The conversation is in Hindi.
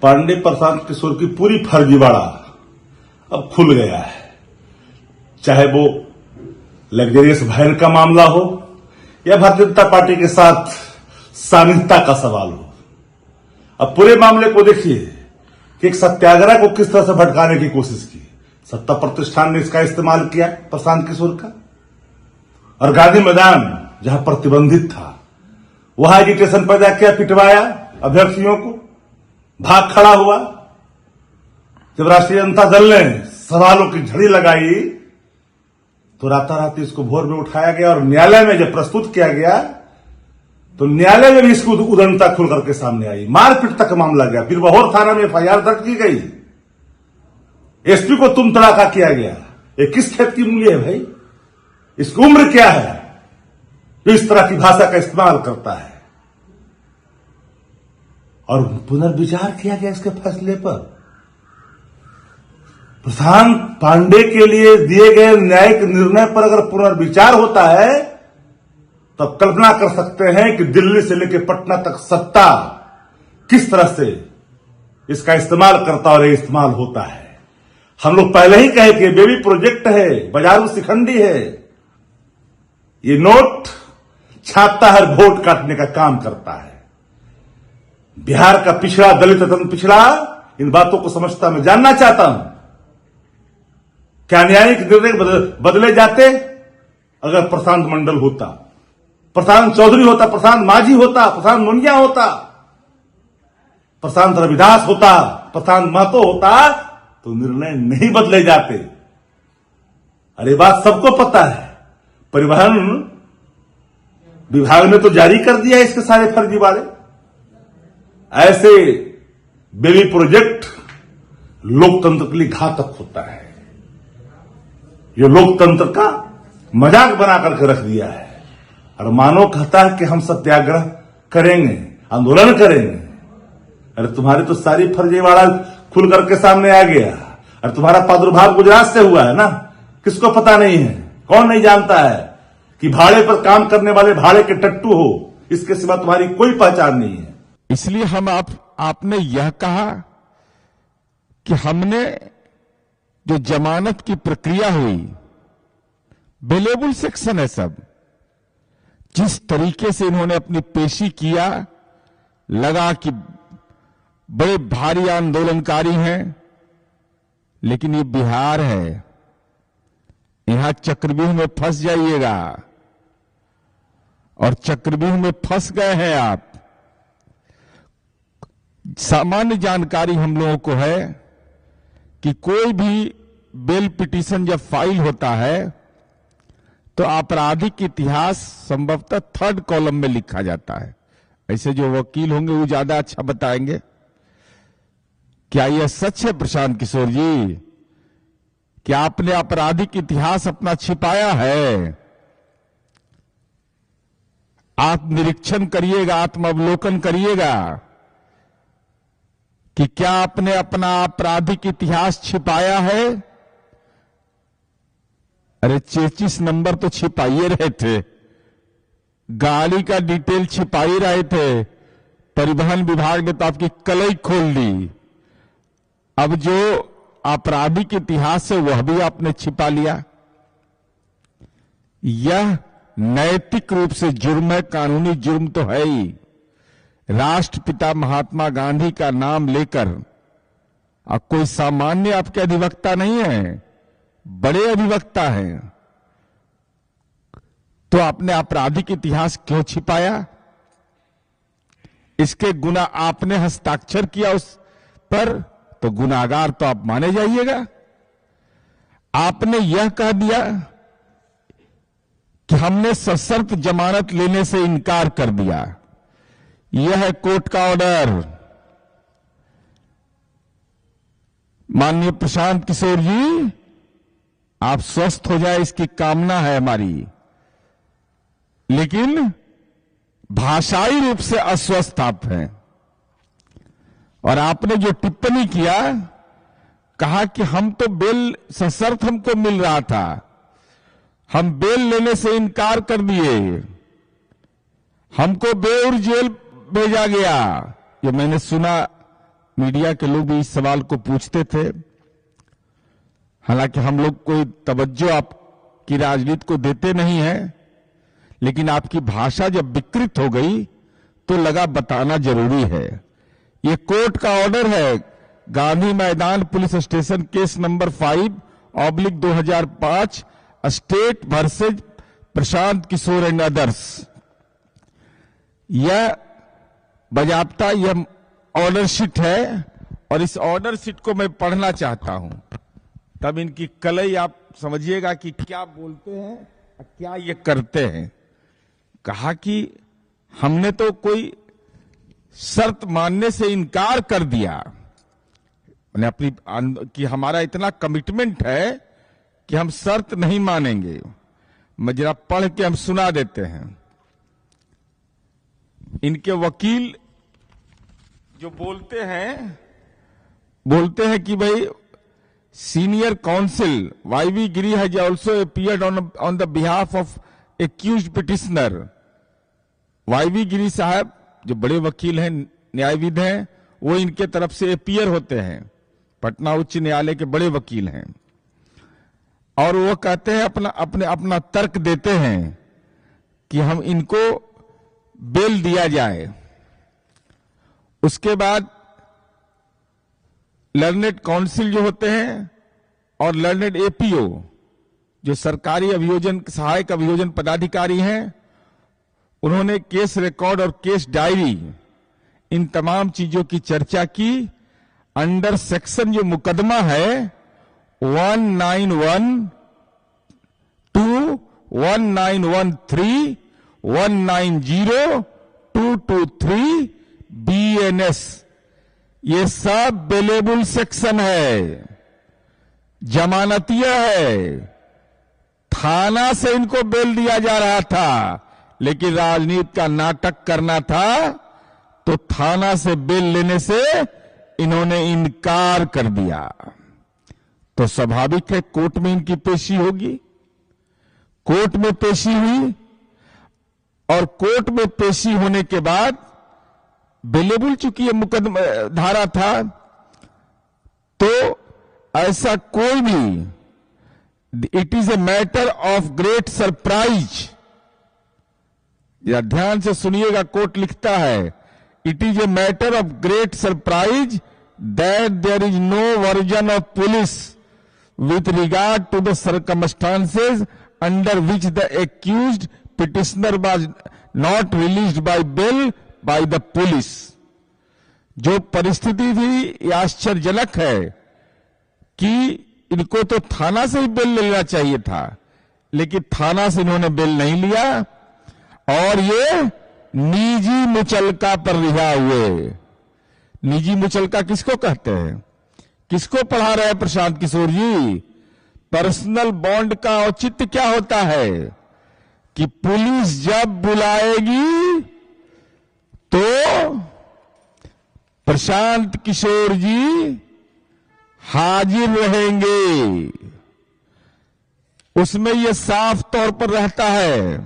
पांडे प्रशांत किशोर की पूरी फर्जीवाड़ा अब खुल गया है। चाहे वो लग्जरियस वैन का मामला हो या भारतीय जनता पार्टी के साथ सामिलता का सवाल हो। अब पूरे मामले को देखिए कि एक सत्याग्रह को किस तरह से भटकाने की कोशिश की। सत्ता प्रतिष्ठान ने इसका इस्तेमाल किया प्रशांत किशोर का, और गांधी मैदान जहां प्रतिबंधित था वहां एजिटेशन पैदा किया, पिटवाया अभ्यर्थियों को, भाग खड़ा हुआ। जब राष्ट्रीय जनता दल ने सवालों की झड़ी लगाई तो रातारात इसको भोर में उठाया गया और न्यायालय में जब प्रस्तुत किया गया तो न्यायालय में भी इसकी उदंडता खुल करके सामने आई। मारपीट तक मामला गया, फिर बहोर थाना में एफआईआर दर्ज की गई, एसपी को तुम तड़ाका किया गया। ये किस खेत की मूल्य है भाई? इसकी उम्र क्या है जो इस तरह की भाषा का इस्तेमाल करता है? और पुनर्विचार किया गया इसके फैसले पर। प्रशांत पांडे के लिए दिए गए न्यायिक निर्णय पर अगर पुनर्विचार होता है तब कल्पना कर सकते हैं कि दिल्ली से लेकर पटना तक सत्ता किस तरह से इसका इस्तेमाल करता और इस्तेमाल होता है। हम लोग पहले ही कहे कि बेबी प्रोजेक्ट है, बाजारू शिखंडी है। ये नोट छापता है, वोट काटने का काम करता है। बिहार का पिछड़ा, दलित तंत्र पिछड़ा, इन बातों को समझता मैं जानना चाहता हूं। क्या न्यायिक निर्णय बदले जाते अगर प्रशांत मंडल होता, प्रशांत चौधरी होता, प्रशांत माझी होता, प्रशांत मुंडिया होता, प्रशांत रविदास होता, प्रशांत महतो होता, तो निर्णय नहीं बदले जाते। अरे बात सबको पता है। परिवहन विभाग ने तो जारी कर दिया इसके सारे फर्जीवाड़े। ऐसे बेबी प्रोजेक्ट लोकतंत्र के लिए घातक होता है। ये लोकतंत्र का मजाक बना करके रख दिया है। और मानव कहता है कि हम सत्याग्रह करेंगे, आंदोलन करेंगे। अरे तुम्हारी तो सारी फर्जीवाड़ा खुल करके सामने आ गया। और तुम्हारा प्रादुर्भाव गुजरात से हुआ है ना, किसको पता नहीं है? कौन नहीं जानता है कि भाड़े पर काम करने वाले भाड़े के टट्टू हो, इसके सिवा तुम्हारी कोई पहचान नहीं है। इसलिए हम आपने यह कहा कि हमने जो जमानत की प्रक्रिया हुई, बेलेबल सेक्शन है सब। जिस तरीके से इन्होंने अपनी पेशी किया, लगा कि बड़े भारी आंदोलनकारी हैं, लेकिन ये बिहार है, यहां चक्रव्यूह में फंस जाइएगा। और चक्रव्यूह में फंस गए हैं आप। सामान्य जानकारी हम लोगों को है कि कोई भी बेल पिटीशन जब फाइल होता है तो आपराधिक इतिहास संभवतः 3rd कॉलम में लिखा जाता है। ऐसे जो वकील होंगे वो ज्यादा अच्छा बताएंगे। क्या यह सच है प्रशांत किशोर जी कि आपने आपराधिक इतिहास अपना छिपाया है? आत्मनिरीक्षण करिएगा, आत्मावलोकन करिएगा कि क्या आपने अपना आपराधिक इतिहास छिपाया है? अरे 33 नंबर तो छिपाइए रहे थे, गाड़ी का डिटेल छिपाई रहे थे, परिवहन विभाग ने तो आपकी कलई खोल दी। अब जो आपराधिक इतिहास है वह भी आपने छिपा लिया। यह नैतिक रूप से जुर्म है, कानूनी जुर्म तो है ही। राष्ट्रपिता महात्मा गांधी का नाम लेकर, अब कोई सामान्य आपके अधिवक्ता नहीं है, बड़े अधिवक्ता हैं, तो आपने आपराधिक इतिहास क्यों छिपाया? इसके गुना आपने हस्ताक्षर किया उस पर, तो गुनाहगार तो आप माने जाइएगा। आपने यह कह दिया कि हमने सशर्त जमानत लेने से इनकार कर दिया। यह है कोर्ट का ऑर्डर। माननीय प्रशांत किशोर जी, आप स्वस्थ हो जाए इसकी कामना है हमारी, लेकिन भाषाई रूप से अस्वस्थ आप हैं। और आपने जो टिप्पणी किया, कहा कि हम तो बेल सशर्त हमको मिल रहा था, हम बेल लेने से इनकार कर दिए, हमको बेउर जेल भेजा गया। ये मैंने सुना मीडिया के लोग भी इस सवाल को पूछते थे। हालांकि हम लोग कोई तवज्जो आपकी राजनीति को देते नहीं है, लेकिन आपकी भाषा जब विकृत हो गई तो लगा बताना जरूरी है। ये कोर्ट का ऑर्डर है, Gandhi Maidan police station case number 5/2005 state versus Prashant Kishor and others. यह बाजाप्ता यह ऑर्डर शीट है और इस ऑर्डर शीट को मैं पढ़ना चाहता हूं, तब इनकी कलई आप समझिएगा कि क्या बोलते हैं और क्या ये करते हैं। कहा कि हमने तो कोई शर्त मानने से इनकार कर दिया, मैंने अपनी कि हमारा इतना कमिटमेंट है कि हम शर्त नहीं मानेंगे। मैं जरा पढ़ के हम सुना देते हैं। इनके वकील जो बोलते हैं कि भाई senior counsel Y V Giri has also appeared on the behalf of accused petitioner. Y V Giri साहब जो बड़े वकील हैं, न्यायविद हैं, वो इनके तरफ से अपीयर होते हैं, पटना उच्च न्यायालय के बड़े वकील हैं, और वो कहते हैं अपना तर्क देते हैं कि हम इनको बेल दिया जाए। उसके बाद लर्नेड काउंसिल जो होते हैं और लर्नेड एपीओ जो सरकारी अभियोजन सहायक अभियोजन पदाधिकारी हैं, उन्होंने केस रिकॉर्ड और केस डायरी इन तमाम चीजों की चर्चा की। अंडर सेक्शन जो मुकदमा है 1912, 1913, 190, 223 BNS, ये सब बेलेबल सेक्शन है, जमानतिया है। थाना से इनको बेल दिया जा रहा था, लेकिन राजनीति का नाटक करना था तो थाना से बेल लेने से इन्होंने इनकार कर दिया। तो स्वाभाविक है कोर्ट में इनकी पेशी होगी। कोर्ट में पेशी हुई और कोर्ट में पेशी होने के बाद बेलेबल चूंकि ये मुकदमा धारा था, तो ऐसा कोई भी, it is a matter of great surprise, या ध्यान से सुनिएगा, कोर्ट लिखता है it is a matter of great surprise that there is no version of police with regard to the circumstances under which the accused petitioner was not released by bail by the police. जो परिस्थिति थी ये आश्चर्यजनक है कि इनको तो थाना से ही बेल लेना चाहिए था, लेकिन थाना से इन्होंने बेल नहीं लिया और ये निजी मुचलका पर रिहा हुए। निजी मुचलका किसको कहते हैं? किसको पढ़ा रहे हैं प्रशांत किशोर जी? पर्सनल बॉन्ड का औचित्य क्या होता है कि पुलिस जब बुलाएगी तो प्रशांत किशोर जी हाजिर रहेंगे। उसमें यह साफ तौर पर रहता है